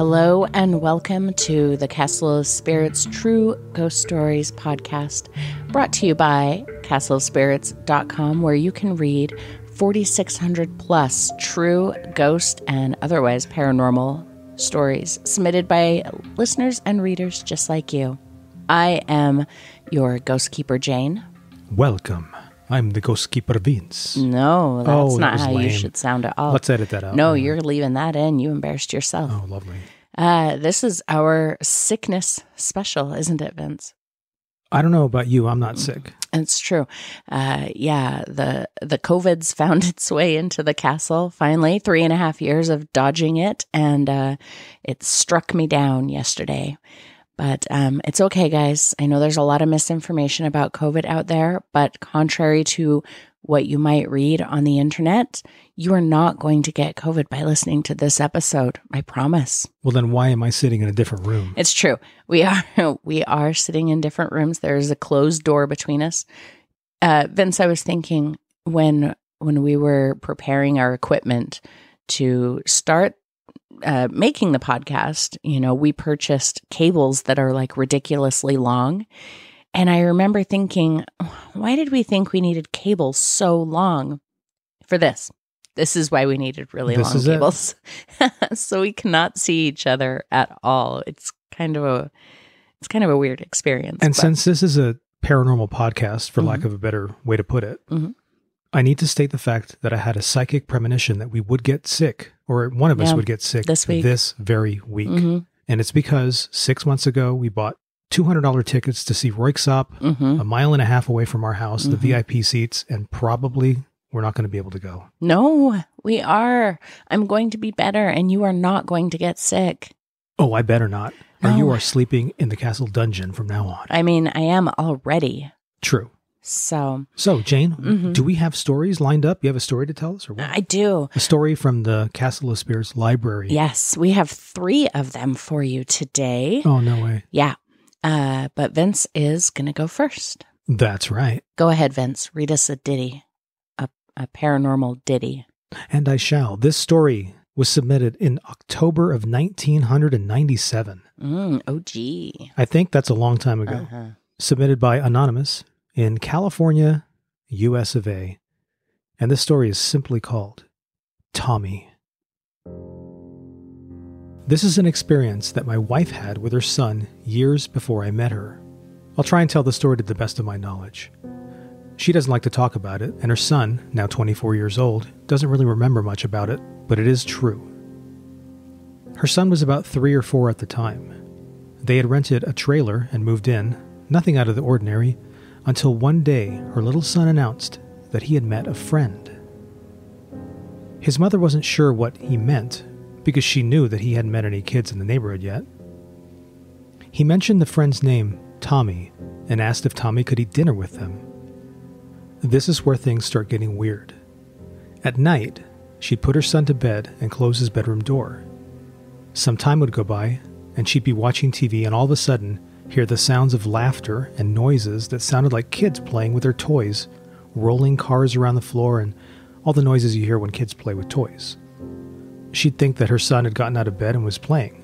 Hello and welcome to the Castle of Spirits True Ghost Stories podcast, brought to you by castleofspirits.com, where you can read 4,600 plus true ghost and otherwise paranormal stories submitted by listeners and readers just like you. I am your ghost keeper, Jane. Welcome. I'm the ghost keeper, Vince. No, that's not how lame. You should sound at all. Let's edit that out. No, you're leaving that in. You embarrassed yourself. Oh, lovely. This is our sickness special, isn't it, Vince? I don't know about you. I'm not sick. It's true. The COVID's found its way into the castle, finally. 3.5 years of dodging it, and it struck me down yesterday. But it's okay, guys. I know there's a lot of misinformation about COVID out there, but contrary to what you might read on the internet, you are not going to get COVID by listening to this episode. I promise. Well, then why am I sitting in a different room? It's true. We are sitting in different rooms. There's a closed door between us. Vince, I was thinking when we were preparing our equipment to start making the podcast, we purchased cables that are like ridiculously long. And I remember thinking, why did we think we needed cables so long for this? This is why we needed really long cables. So we cannot see each other at all. It's kind of a weird experience. And since this is a paranormal podcast, for lack of a better way to put it, I need to state the fact that I had a psychic premonition that we would get sick, or one of us would get sick this very week. And it's because 6 months ago, we bought $200 tickets to see Royksopp, a mile and a half away from our house, the VIP seats, and probably we're not going to be able to go. No, we are. I'm going to be better, and you are not going to get sick. Oh, I better not. No. Or you are sleeping in the castle dungeon from now on. I mean, I am already. True. So Jane, do we have stories lined up? You have a story to tell us, or what? I do. A story from the Castle of Spirits library. Yes, we have 3 of them for you today. Oh, no way. Yeah. But Vince is going to go first. That's right. Go ahead, Vince. Read us a ditty, a paranormal ditty. And I shall. This story was submitted in October of 1997. Oh, gee. I think that's a long time ago. Submitted by Anonymous in California, US of A. And this story is simply called Tommy. This is an experience that my wife had with her son years before I met her. I'll try and tell the story to the best of my knowledge. She doesn't like to talk about it, and her son, now 24 years old, doesn't really remember much about it, but it is true. Her son was about 3 or 4 at the time. They had rented a trailer and moved in, nothing out of the ordinary, until one day her little son announced that he had met a friend. His mother wasn't sure what he meant, because she knew that he hadn't met any kids in the neighborhood yet. He mentioned the friend's name, Tommy, and asked if Tommy could eat dinner with them. This is where things start getting weird. At night, she'd put her son to bed and close his bedroom door. Some time would go by, and she'd be watching TV and all of a sudden hear the sounds of laughter and noises that sounded like kids playing with their toys, rolling cars around the floor, and all the noises you hear when kids play with toys. She'd think that her son had gotten out of bed and was playing.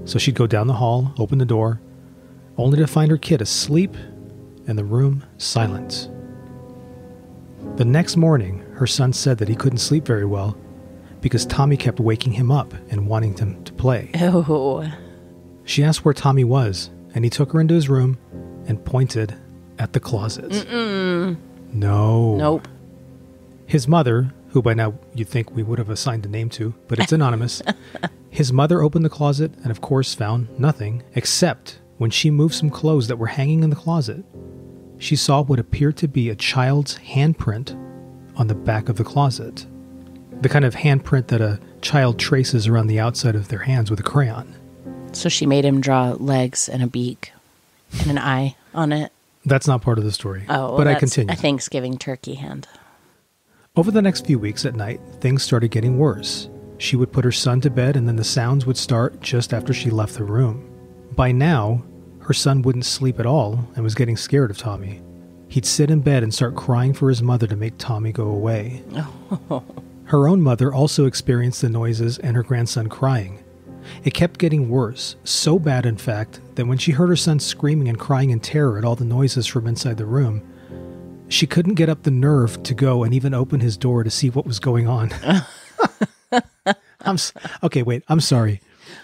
So she'd go down the hall, open the door, only to find her kid asleep and the room silent. The next morning, her son said that he couldn't sleep very well because Tommy kept waking him up and wanting him to play. Oh. She asked where Tommy was, and he took her into his room and pointed at the closet. No. Nope. His mother, who by now you'd think we would have assigned a name to, but it's anonymous. His mother opened the closet and of course found nothing, except when she moved some clothes that were hanging in the closet. She saw what appeared to be a child's handprint on the back of the closet. The kind of handprint that a child traces around the outside of their hands with a crayon. So she made him draw legs and a beak and an eye on it. That's not part of the story. Oh, well, but I that's continue. a Thanksgiving turkey hand. Over the next few weeks at night, things started getting worse. She would put her son to bed and then the sounds would start just after she left the room. By now, her son wouldn't sleep at all and was getting scared of Tommy. He'd sit in bed and start crying for his mother to make Tommy go away. Her own mother also experienced the noises and her grandson crying. It kept getting worse, so bad in fact, that when she heard her son screaming and crying in terror at all the noises from inside the room, she couldn't get up the nerve to go and even open his door to see what was going on. Okay, wait, I'm sorry.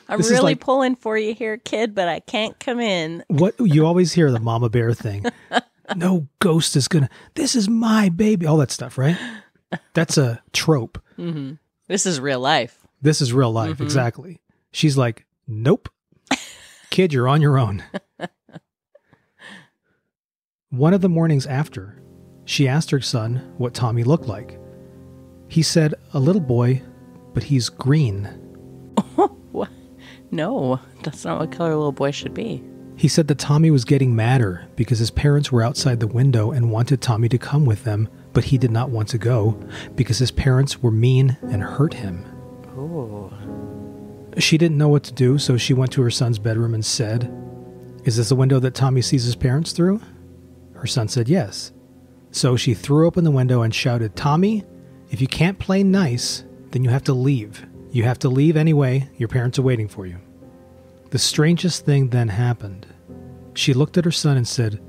I'm really pulling for you here, kid, but I can't come in. What you always hear, the mama bear thing. No ghost is gonna, this is my baby. All that stuff, right? That's a trope. Mm-hmm. This is real life. This is real life, exactly. She's like, nope. Kid, you're on your own. One of the mornings after, she asked her son what Tommy looked like. He said, a little boy, but he's green. What? No, that's not what color a little boy should be. He said that Tommy was getting madder because his parents were outside the window and wanted Tommy to come with them, but he did not want to go because his parents were mean and hurt him. Ooh. She didn't know what to do, so she went to her son's bedroom and said, "Is this the window that Tommy sees his parents through?" Her son said yes. So she threw open the window and shouted, "Tommy, if you can't play nice, then you have to leave. You have to leave anyway. Your parents are waiting for you." The strangest thing then happened. She looked at her son and said,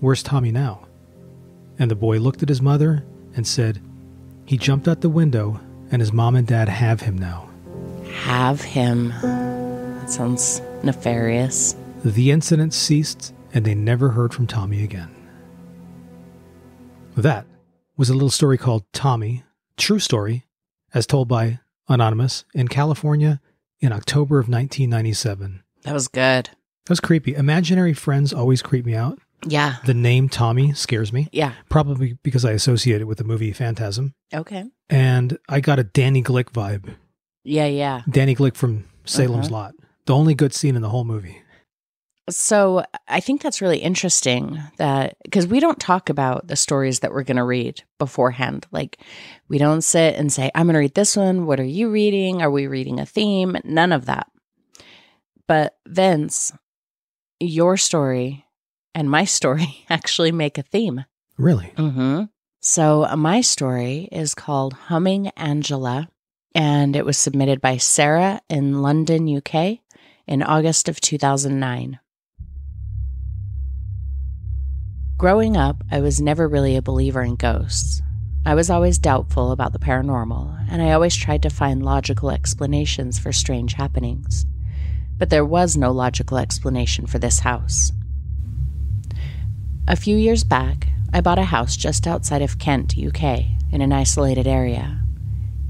"Where's Tommy now?" And the boy looked at his mother and said, "He jumped out the window and his mom and dad have him now." Have him. That sounds nefarious. The incident ceased and they never heard from Tommy again. That was a little story called Tommy, true story, as told by Anonymous in California in October of 1997. That was good. That was creepy. Imaginary friends always creep me out. Yeah. The name Tommy scares me. Yeah. Probably because I associate it with the movie Phantasm. Okay. And I got a Danny Glick vibe. Yeah. Danny Glick from Salem's Lot. The only good scene in the whole movie. So I think that's really interesting that because we don't talk about the stories that we're going to read beforehand. Like we don't sit and say, I'm going to read this one. What are you reading? Are we reading a theme? None of that. But Vince, your story and my story actually make a theme. Really? Mm-hmm. So my story is called Humming Angela, and it was submitted by Sarah in London, UK in August of 2009. Growing up, I was never really a believer in ghosts. I was always doubtful about the paranormal, and I always tried to find logical explanations for strange happenings. But there was no logical explanation for this house. A few years back, I bought a house just outside of Kent, UK, in an isolated area.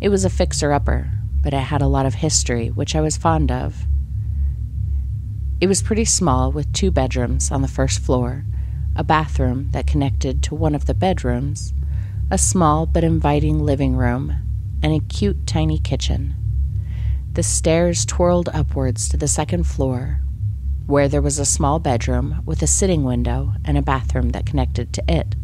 It was a fixer-upper, but it had a lot of history, which I was fond of. It was pretty small, with 2 bedrooms on the first floor, a bathroom that connected to one of the bedrooms, a small but inviting living room, and a cute tiny kitchen. The stairs twirled upwards to the second floor, where there was a small bedroom with a sitting window and a bathroom that connected to it.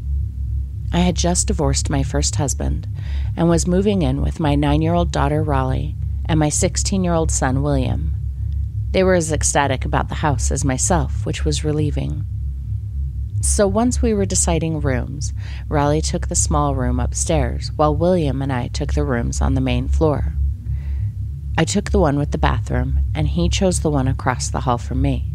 I had just divorced my first husband and was moving in with my 9-year-old daughter Raleigh and my 16-year-old son William. They were as ecstatic about the house as myself, which was relieving. So once we were deciding rooms, Raleigh took the small room upstairs, while William and I took the rooms on the main floor. I took the one with the bathroom, and he chose the one across the hall from me.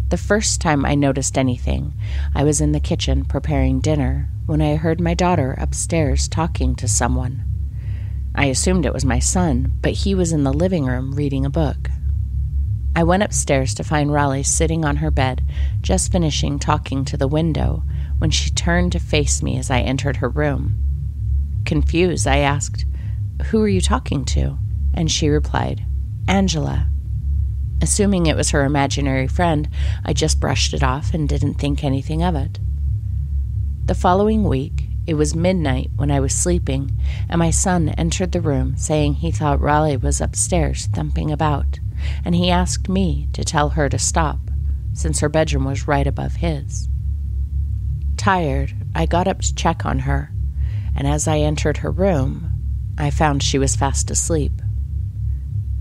The first time I noticed anything, I was in the kitchen preparing dinner when I heard my daughter upstairs talking to someone. I assumed it was my son, but he was in the living room reading a book. I went upstairs to find Raleigh sitting on her bed, just finishing talking to the window, when she turned to face me as I entered her room. Confused, I asked, "Who are you talking to?" And she replied, "Angela." Assuming it was her imaginary friend, I just brushed it off and didn't think anything of it. The following week, it was midnight when I was sleeping, and my son entered the room saying he thought Raleigh was upstairs thumping about, and he asked me to tell her to stop, since her bedroom was right above his. Tired, I got up to check on her, and as I entered her room, I found she was fast asleep.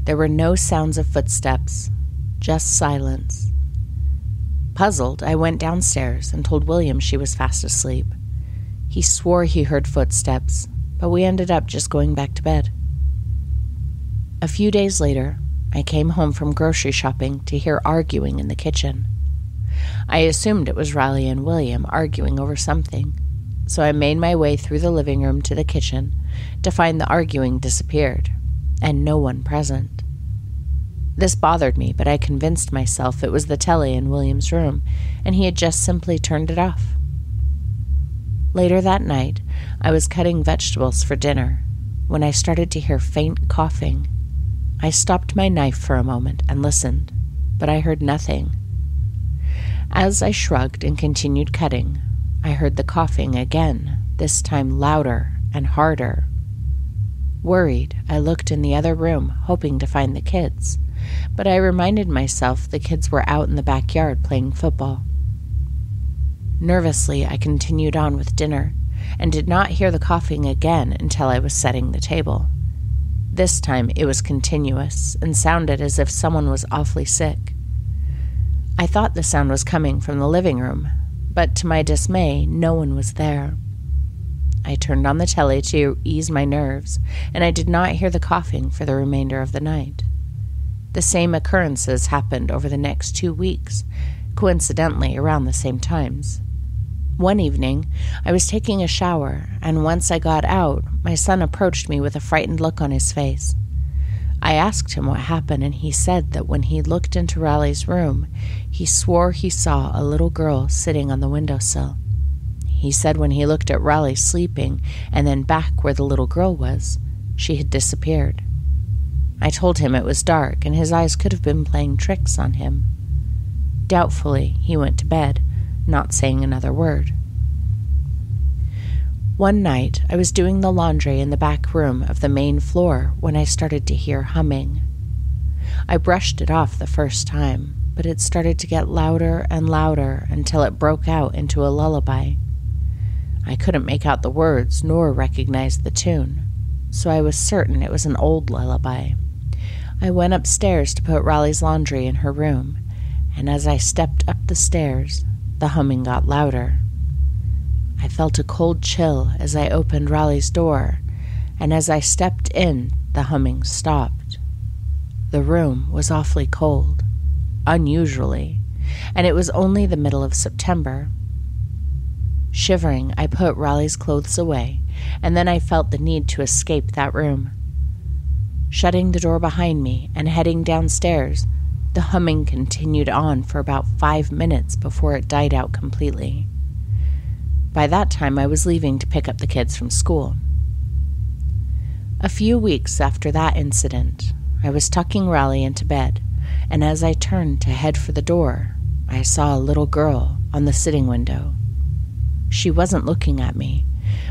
There were no sounds of footsteps, just silence. Puzzled, I went downstairs and told William she was fast asleep. He swore he heard footsteps, but we ended up just going back to bed. A few days later, I came home from grocery shopping to hear arguing in the kitchen. I assumed it was Riley and William arguing over something, so I made my way through the living room to the kitchen to find the arguing disappeared, and no one present. This bothered me, but I convinced myself it was the telly in William's room, and he had just simply turned it off. Later that night, I was cutting vegetables for dinner when I started to hear faint coughing. I stopped my knife for a moment and listened, but I heard nothing. As I shrugged and continued cutting, I heard the coughing again, this time louder and harder. Worried, I looked in the other room, hoping to find the kids, but I reminded myself the kids were out in the backyard playing football. Nervously, I continued on with dinner and did not hear the coughing again until I was setting the table. This time it was continuous and sounded as if someone was awfully sick. I thought the sound was coming from the living room, but to my dismay, no one was there. I turned on the telly to ease my nerves, and I did not hear the coughing for the remainder of the night. The same occurrences happened over the next 2 weeks, coincidentally around the same times. One evening, I was taking a shower, and once I got out, my son approached me with a frightened look on his face. I asked him what happened, and he said that when he looked into Riley's room, he swore he saw a little girl sitting on the windowsill. He said when he looked at Riley sleeping and then back where the little girl was, she had disappeared. I told him it was dark and his eyes could have been playing tricks on him. Doubtfully, he went to bed, not saying another word. One night, I was doing the laundry in the back room of the main floor when I started to hear humming. I brushed it off the first time, but it started to get louder and louder until it broke out into a lullaby. I couldn't make out the words nor recognize the tune, so I was certain it was an old lullaby. I went upstairs to put Riley's laundry in her room, and as I stepped up the stairs, the humming got louder. I felt a cold chill as I opened Riley's door, and as I stepped in, the humming stopped. The room was awfully cold, unusually, and it was only the middle of September. Shivering, I put Riley's clothes away, and then I felt the need to escape that room. Shutting the door behind me and heading downstairs, the humming continued on for about 5 minutes before it died out completely. By that time, I was leaving to pick up the kids from school. A few weeks after that incident, I was tucking Riley into bed, and as I turned to head for the door, I saw a little girl on the sitting window. She wasn't looking at me,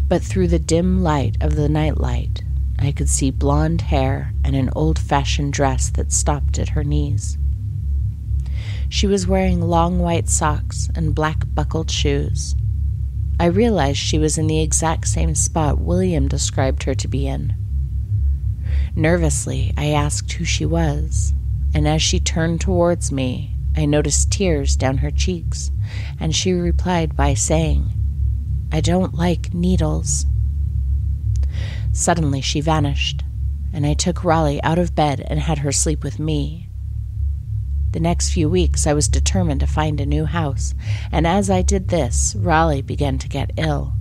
but through the dim light of the nightlight, I could see blonde hair and an old-fashioned dress that stopped at her knees. She was wearing long white socks and black buckled shoes. I realized she was in the exact same spot William described her to be in. Nervously, I asked who she was, and as she turned towards me, I noticed tears down her cheeks, and she replied by saying, "I don't like needles." Suddenly she vanished, and I took Riley out of bed and had her sleep with me. The next few weeks I was determined to find a new house, and as I did this, Riley began to get ill.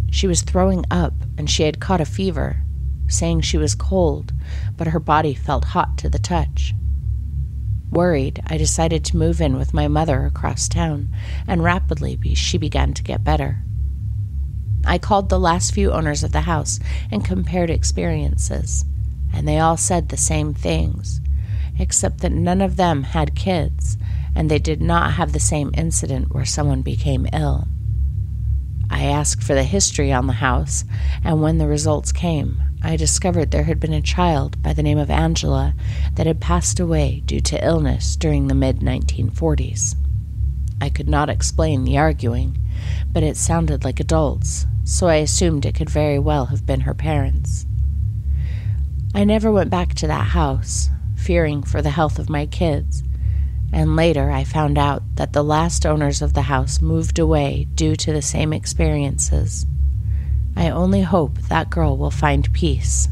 She was throwing up, and she had caught a fever, saying she was cold, but her body felt hot to the touch. Worried, I decided to move in with my mother across town, and rapidly she began to get better. I called the last few owners of the house and compared experiences, and they all said the same things, except that none of them had kids, and they did not have the same incident where someone became ill. I asked for the history on the house, and when the results came, I discovered there had been a child by the name of Angela that had passed away due to illness during the mid-1940s. I could not explain the arguing, but it sounded like adults, so I assumed it could very well have been her parents. I never went back to that house, fearing for the health of my kids, and later I found out that the last owners of the house moved away due to the same experiences. I only hope that girl will find peace.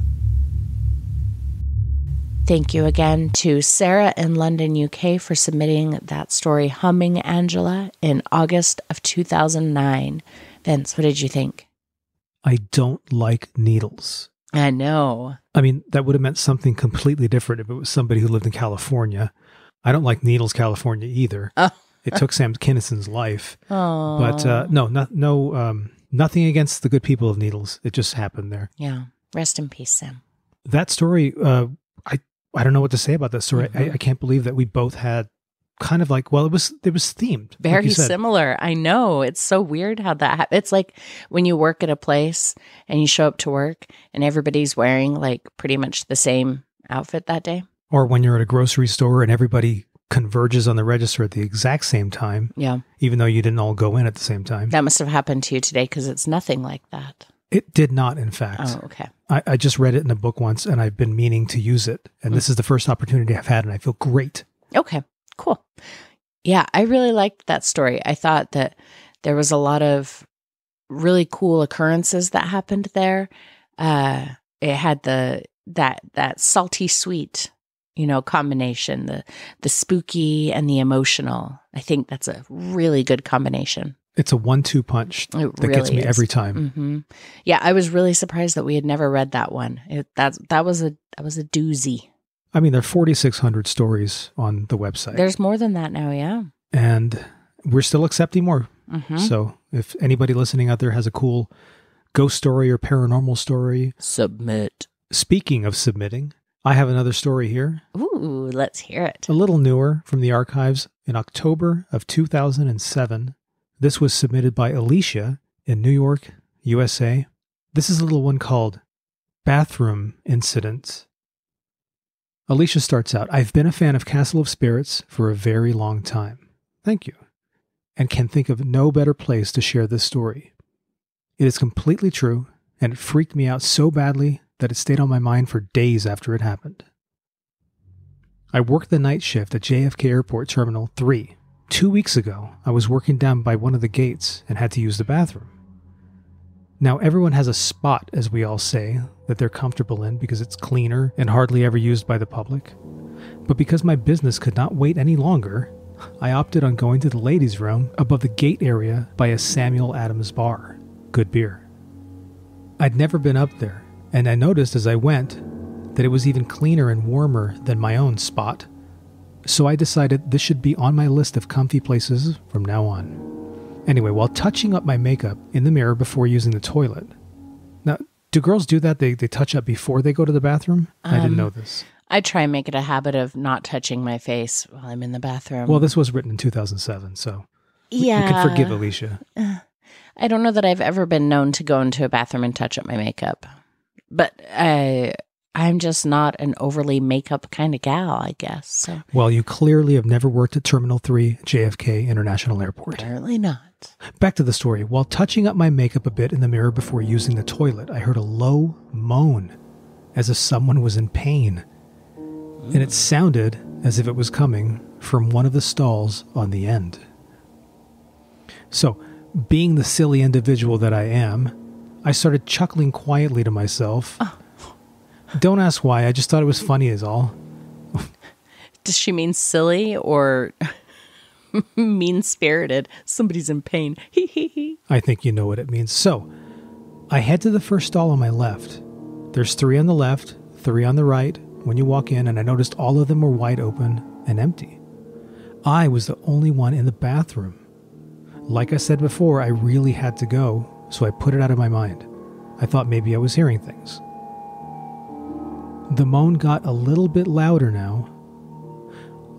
Thank you again to Sarah in London, UK for submitting that story, Humming Angela, in August of 2009. Vince, what did you think? I don't like needles. I know. I mean, that would have meant something completely different if it was somebody who lived in California. I don't like Needles, California either. Oh. It took Sam Kinnison's life. Oh. But nothing against the good people of Needles. It just happened there. Yeah. Rest in peace, Sam. That story, I don't know what to say about that story. Mm-hmm. I can't believe that we both had kind of like, well, it was themed. Very similar. I know. It's so weird how that happens. It's like when you work at a place and you show up to work and everybody's wearing like pretty much the same outfit that day. Or when you're at a grocery store and everybody converges on the register at the exact same time. Yeah. Even though you didn't all go in at the same time. That must have happened to you today because it's nothing like that. It did not, in fact. Oh, okay. I just read it in a book once and I've been meaning to use it. And this is the first opportunity I've had and I feel great. Okay, cool. Yeah, I really liked that story. I thought that there was a lot of really cool occurrences that happened there. It had that salty sweet, combination, the spooky and the emotional. I think that's a really good combination. It's a 1-2 punch that really gets me every time. Mm-hmm. Yeah, I was really surprised that we had never read that one. That was a doozy. I mean, there are 4,600 stories on the website. There's more than that now, yeah. And we're still accepting more. Mm-hmm. So if anybody listening out there has a cool ghost story or paranormal story, submit. Speaking of submitting, I have another story here. Ooh, let's hear it. A little newer from the archives in October of 2007. This was submitted by Alicia in New York, USA. This is a little one called Bathroom Incident. Alicia starts out, I've been a fan of Castle of Spirits for a very long time. Thank you. And can think of no better place to share this story. It is completely true, and it freaked me out so badly that it stayed on my mind for days after it happened. I worked the night shift at JFK Airport Terminal 3. 2 weeks ago, I was working down by one of the gates and had to use the bathroom. Now, everyone has a spot, as we all say, that they're comfortable in because it's cleaner and hardly ever used by the public. But because my business could not wait any longer, I opted on going to the ladies' room above the gate area by a Samuel Adams bar. Good beer. I'd never been up there, and I noticed as I went that it was even cleaner and warmer than my own spot. So I decided this should be on my list of comfy places from now on. Anyway, while touching up my makeup in the mirror before using the toilet. Now, do girls do that? They touch up before they go to the bathroom? I didn't know this. I try and make it a habit of not touching my face while I'm in the bathroom. Well, this was written in 2007, so yeah. You can forgive Alicia. I don't know that I've ever been known to go into a bathroom and touch up my makeup. But I'm just not an overly makeup kind of gal, I guess. So. Well, you clearly have never worked at Terminal 3 JFK International Airport. Apparently not. Back to the story. While touching up my makeup a bit in the mirror before using the toilet, I heard a low moan, as if someone was in pain. And it sounded as if it was coming from one of the stalls on the end. So, being the silly individual that I am, I started chuckling quietly to myself. Oh. Don't ask why, I just thought it was funny is all. Does she mean silly or mean-spirited? Somebody's in pain. I think you know what it means. So, I head to the first stall on my left. There's 3 on the left, 3 on the right when you walk in, and I noticed all of them were wide open and empty. I was the only one in the bathroom. Like I said before, I really had to go, so I put it out of my mind. I thought maybe I was hearing things. The moan got a little bit louder now.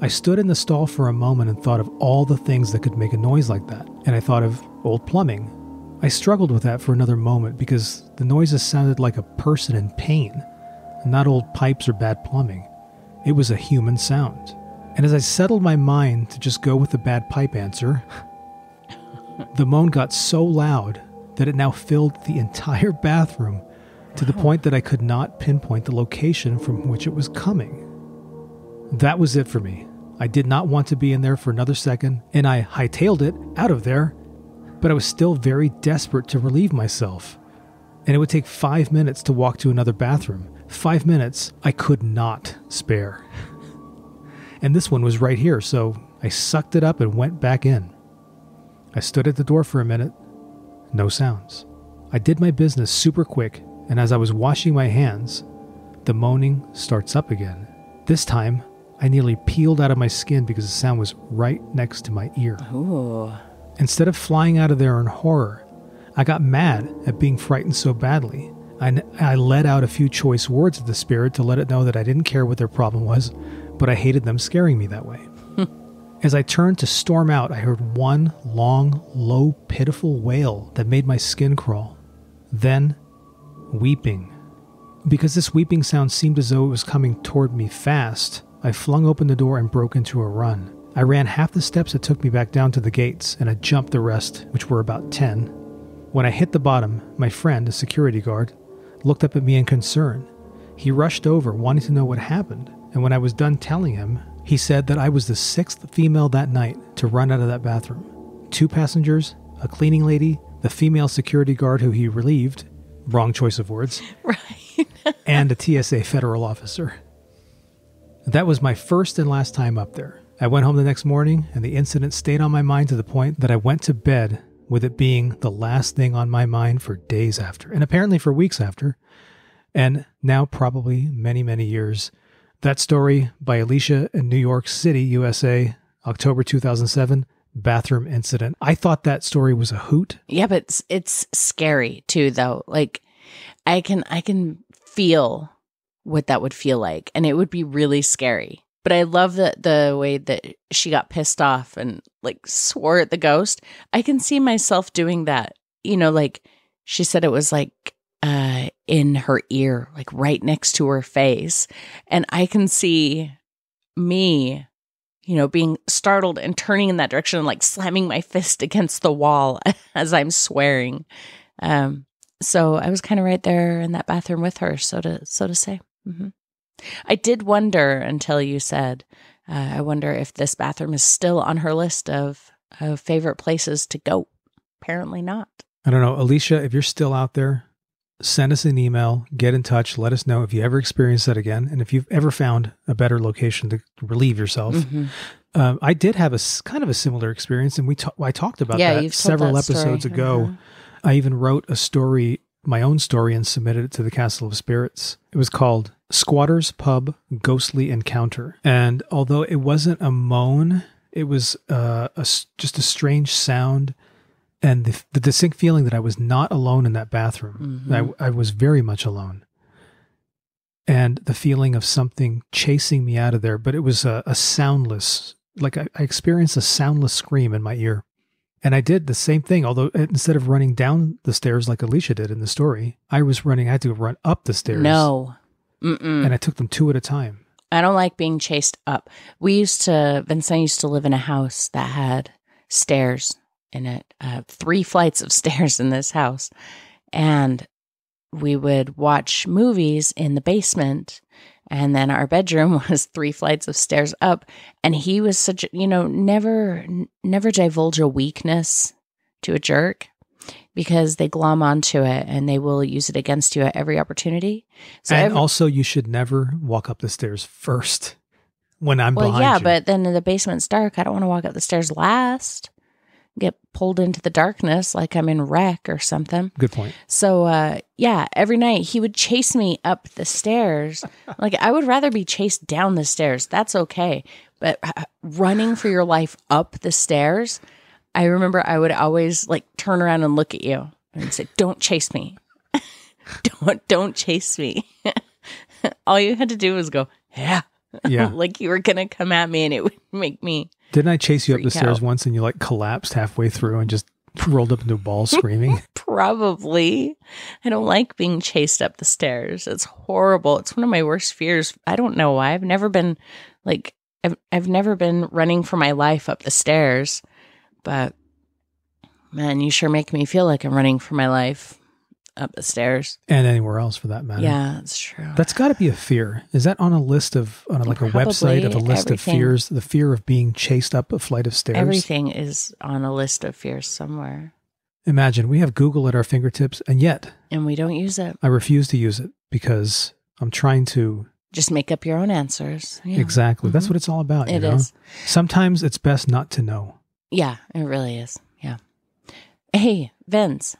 I stood in the stall for a moment and thought of all the things that could make a noise like that, and I thought of old plumbing. I struggled with that for another moment because the noises sounded like a person in pain, not old pipes or bad plumbing. It was a human sound. And as I settled my mind to just go with the bad pipe answer, the moan got so loud that it now filled the entire bathroom to the point that I could not pinpoint the location from which it was coming. That was it for me. I did not want to be in there for another second, and I hightailed it out of there, but I was still very desperate to relieve myself. And it would take 5 minutes to walk to another bathroom, 5 minutes I could not spare. And this one was right here, so I sucked it up and went back in. I stood at the door for a minute. No sounds. I did my business super quick, and as I was washing my hands, the moaning starts up again. This time, I nearly peeled out of my skin because the sound was right next to my ear. Ooh. Instead of flying out of there in horror, I got mad at being frightened so badly. I let out a few choice words at the spirit to let it know that I didn't care what their problem was, but I hated them scaring me that way. As I turned to storm out, I heard one long, low, pitiful wail that made my skin crawl. Then, weeping. Because this weeping sound seemed as though it was coming toward me fast, I flung open the door and broke into a run. I ran half the steps that took me back down to the gates, and I jumped the rest, which were about 10. When I hit the bottom, my friend, a security guard, looked up at me in concern. He rushed over, wanting to know what happened, and when I was done telling him, he said that I was the 6th female that night to run out of that bathroom. 2 passengers, a cleaning lady, the female security guard who he relieved, wrong choice of words, Right. and a TSA federal officer. That was my first and last time up there. I went home the next morning, and the incident stayed on my mind to the point that I went to bed with it being the last thing on my mind for days after, and apparently for weeks after, and now probably many, many years. That story by Alicia in New York City, USA, October 2007, bathroom incident. I thought that story was a hoot. Yeah, but it's scary too, though. Like, I can feel what that would feel like, and it would be really scary. But I love the way that she got pissed off and like swore at the ghost. I can see myself doing that. You know, like she said it was like in her ear, like right next to her face. And I can see me, you know, being startled and turning in that direction and like slamming my fist against the wall as I'm swearing. So I was kind of right there in that bathroom with her, so to say. Mm-hmm. I did wonder until you said, I wonder if this bathroom is still on her list of favorite places to go. Apparently not. I don't know. Alicia, if you're still out there, send us an email, get in touch, let us know if you ever experience that again, and if you've ever found a better location to relieve yourself. Mm-hmm. I did have a kind of a similar experience, and I talked about that several episodes ago. Uh-huh. I even wrote a story, my own story, and submitted it to the Castle of Spirits. It was called Squatter's Pub Ghostly Encounter. And although it wasn't a moan, it was just a strange sound and the distinct feeling that I was not alone in that bathroom. Mm-hmm. I was very much alone. And the feeling of something chasing me out of there, but it was a soundless, like I experienced a soundless scream in my ear. And I did the same thing, although instead of running down the stairs like Alicia did in the story, I had to run up the stairs. No. Mm-mm. And I took them 2 at a time. I don't like being chased up. Vincent used to live in a house that had stairs in it, 3 flights of stairs in this house. And we would watch movies in the basement. And then our bedroom was 3 flights of stairs up. And he was such, never divulge a weakness to a jerk, because they glom onto it and they will use it against you at every opportunity. So also, you should never walk up the stairs first when I'm behind you. Well, yeah, but then the basement's dark. I don't want to walk up the stairs last. Get pulled into the darkness like I'm in wreck or something. Good point. So, every night he would chase me up the stairs. Like, I would rather be chased down the stairs. That's okay. But running for your life up the stairs, I remember I would always like turn around and look at you and say, "Don't chase me. don't chase me." All you had to do was go, yeah. Like you were going to come at me and it would make me. Didn't I chase you up the stairs once and you like collapsed halfway through and just rolled up into a ball screaming? Probably. I don't like being chased up the stairs. It's horrible. It's one of my worst fears. I don't know why. I've never been running for my life up the stairs. But, man, you sure make me feel like I'm running for my life up the stairs. And anywhere else, for that matter. Yeah, that's true. That's got to be a fear. Is that on a list of, a website of a list of fears, the fear of being chased up a flight of stairs? Everything is on a list of fears somewhere. Imagine, we have Google at our fingertips, and yet... And we don't use it. I refuse to use it because I'm trying to just make up your own answers. Yeah. Exactly. That's what it's all about. It is. Sometimes it's best not to know. Yeah, it really is. Yeah. Hey, Vince.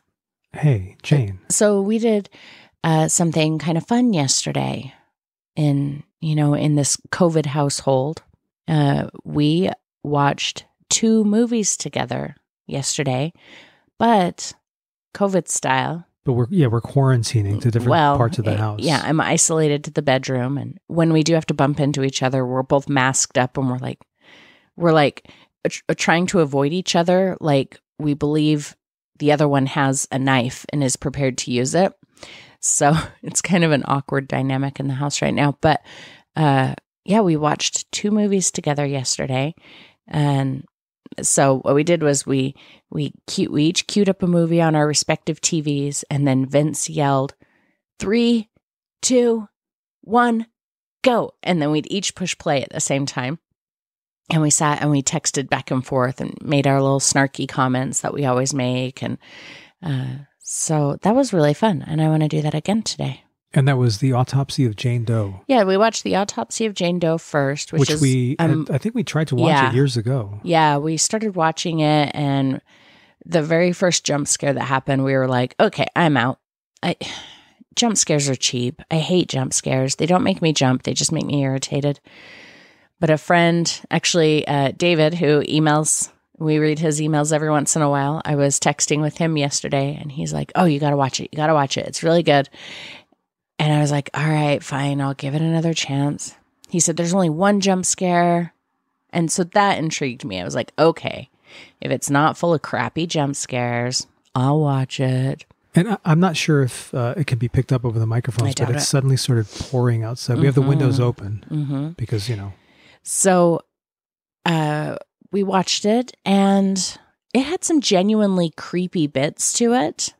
Hey, Jane. So we did something kind of fun yesterday in this COVID household. We watched 2 movies together yesterday, but COVID style. But we're quarantining to different parts of the house. Yeah, I'm isolated to the bedroom, and when we do have to bump into each other, we're both masked up, and we're like trying to avoid each other. Like we believe the other one has a knife and is prepared to use it. So it's kind of an awkward dynamic in the house right now. But we watched 2 movies together yesterday, and so what we did was we each queued up a movie on our respective TVs, and then Vince yelled, 3, 2, 1, go. And then we'd each push play at the same time. And we sat and we texted back and forth and made our little snarky comments that we always make. And so that was really fun. And I want to do that again today. And that was The Autopsy of Jane Doe. Yeah, we watched The Autopsy of Jane Doe first, which is, I think we tried to watch it years ago. Yeah, we started watching it, and the very first jump scare that happened, we were like, okay, I'm out. Jump scares are cheap. I hate jump scares. They don't make me jump. They just make me irritated. But a friend, actually, David, who emails, we read his emails every once in a while. I was texting with him yesterday, and he's like, oh, you got to watch it. You got to watch it. It's really good. And I was like, all right, fine, I'll give it another chance. He said, there's only 1 jump scare. And so that intrigued me. I was like, okay, if it's not full of crappy jump scares, I'll watch it. And I'm not sure if it can be picked up over the microphones, but it's suddenly started pouring outside. We have the windows open because, So we watched it, and it had some genuinely creepy bits to it.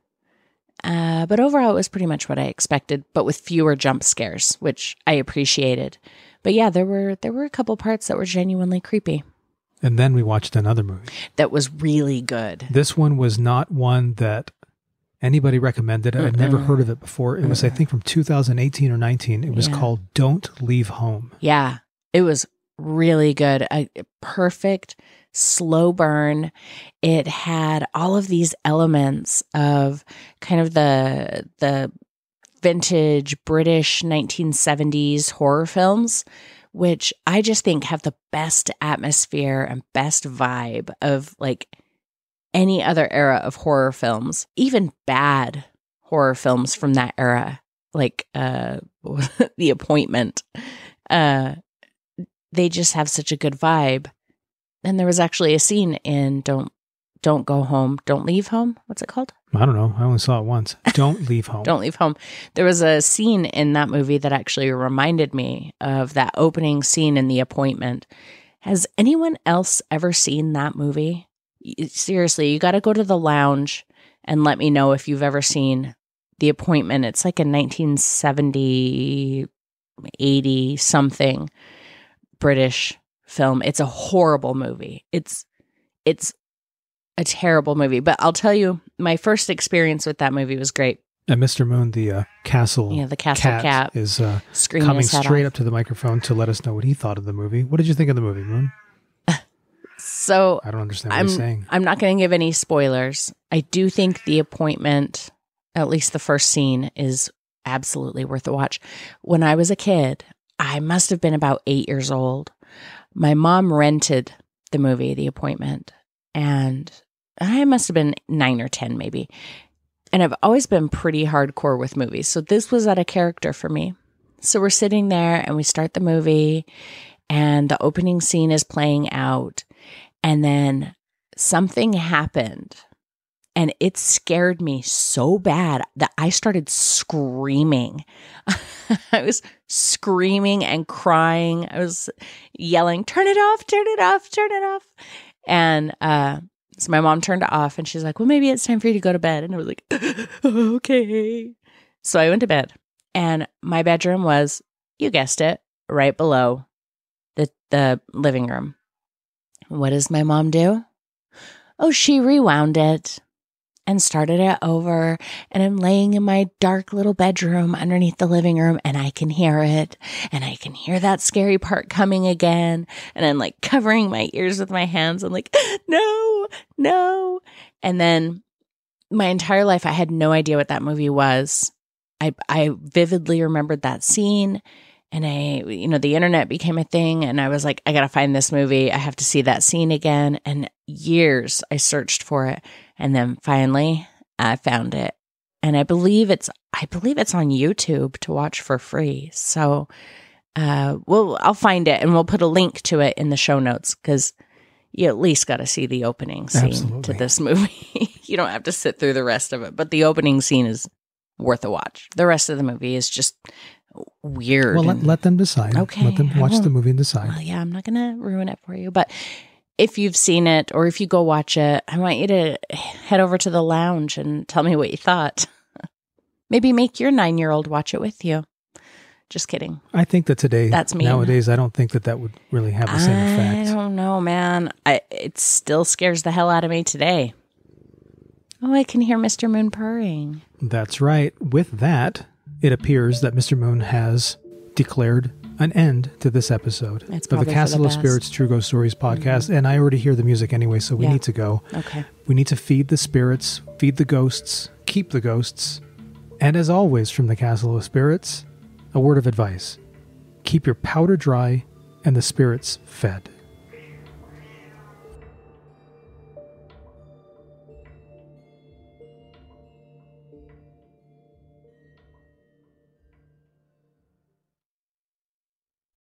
But overall, it was pretty much what I expected, but with fewer jump scares, which I appreciated. But yeah, there were a couple parts that were genuinely creepy. And then we watched another movie that was really good. This one was not one that anybody recommended. I'd never heard of it before. It was, I think, from 2018 or 19. It was called Don't Leave Home. Yeah, it was really good. A perfect slow burn. It had all of these elements of kind of the vintage British 1970s horror films, which I just think have the best atmosphere and best vibe of like any other era of horror films, even bad horror films from that era, like The Appointment. They just have such a good vibe. And there was actually a scene in Don't Go Home, Don't Leave Home. What's it called? I don't know. I only saw it once. Don't Leave Home. Don't Leave Home. There was a scene in that movie that actually reminded me of that opening scene in The Appointment. Has anyone else ever seen that movie? Seriously, you got to go to the lounge and let me know if you've ever seen The Appointment. It's like a 1970, 80 something British film. It's a horrible movie. It's a terrible movie. But I'll tell you, my first experience with that movie was great. And Mr. Moon, the castle cat is coming straight up to the microphone to let us know what he thought of the movie. What did you think of the movie, Moon? So I don't understand what he's saying. I'm not going to give any spoilers. I do think The Appointment, at least the first scene, is absolutely worth a watch. When I was a kid, I must have been about 8 years old. My mom rented the movie, The Appointment, and I must have been 9 or 10 maybe. And I've always been pretty hardcore with movies. So this was at a character for me. So we're sitting there and we start the movie and the opening scene is playing out. And then something happened and it scared me so bad that I started screaming. I was screaming and crying. I was yelling, turn it off, turn it off, turn it off. And so my mom turned it off and she's like, well, maybe it's time for you to go to bed. And I was like, okay. So I went to bed and my bedroom was, you guessed it, right below the living room. What does my mom do? Oh, she rewound it. and started it over. And I'm laying in my dark little bedroom underneath the living room, and I can hear it. And I can hear that scary part coming again. And I'm like covering my ears with my hands. I'm like, no, no. And then my entire life, I had no idea what that movie was. I vividly remembered that scene, and the internet became a thing, and I was like, I got to find this movie. I have to see that scene again. And years I searched for it. And then finally I found it. And I believe it's on YouTube to watch for free. So, I'll find it, and we'll put a link to it in the show notes, because you at least got to see the opening scene to this movie. You don't have to sit through the rest of it, but the opening scene is worth a watch. The rest of the movie is just weird. Well, let them decide. Okay. Let them watch the movie and decide. Well, yeah, I'm not going to ruin it for you, but if you've seen it, or if you go watch it, I want you to head over to the lounge and tell me what you thought. Maybe make your 9-year-old watch it with you. Just kidding. I think that nowadays, I don't think that would really have the same effect. I don't know, man. It still scares the hell out of me today. Oh, I can hear Mr. Moon purring. That's right. With that, it appears that Mr. Moon has declared an end to this episode of the Castle of Spirits True Ghost Stories podcast. Mm-hmm. And I already hear the music anyway, so we need to go. Okay. We need to feed the spirits, feed the ghosts, keep the ghosts. And as always from the Castle of Spirits, a word of advice. Keep your powder dry and the spirits fed.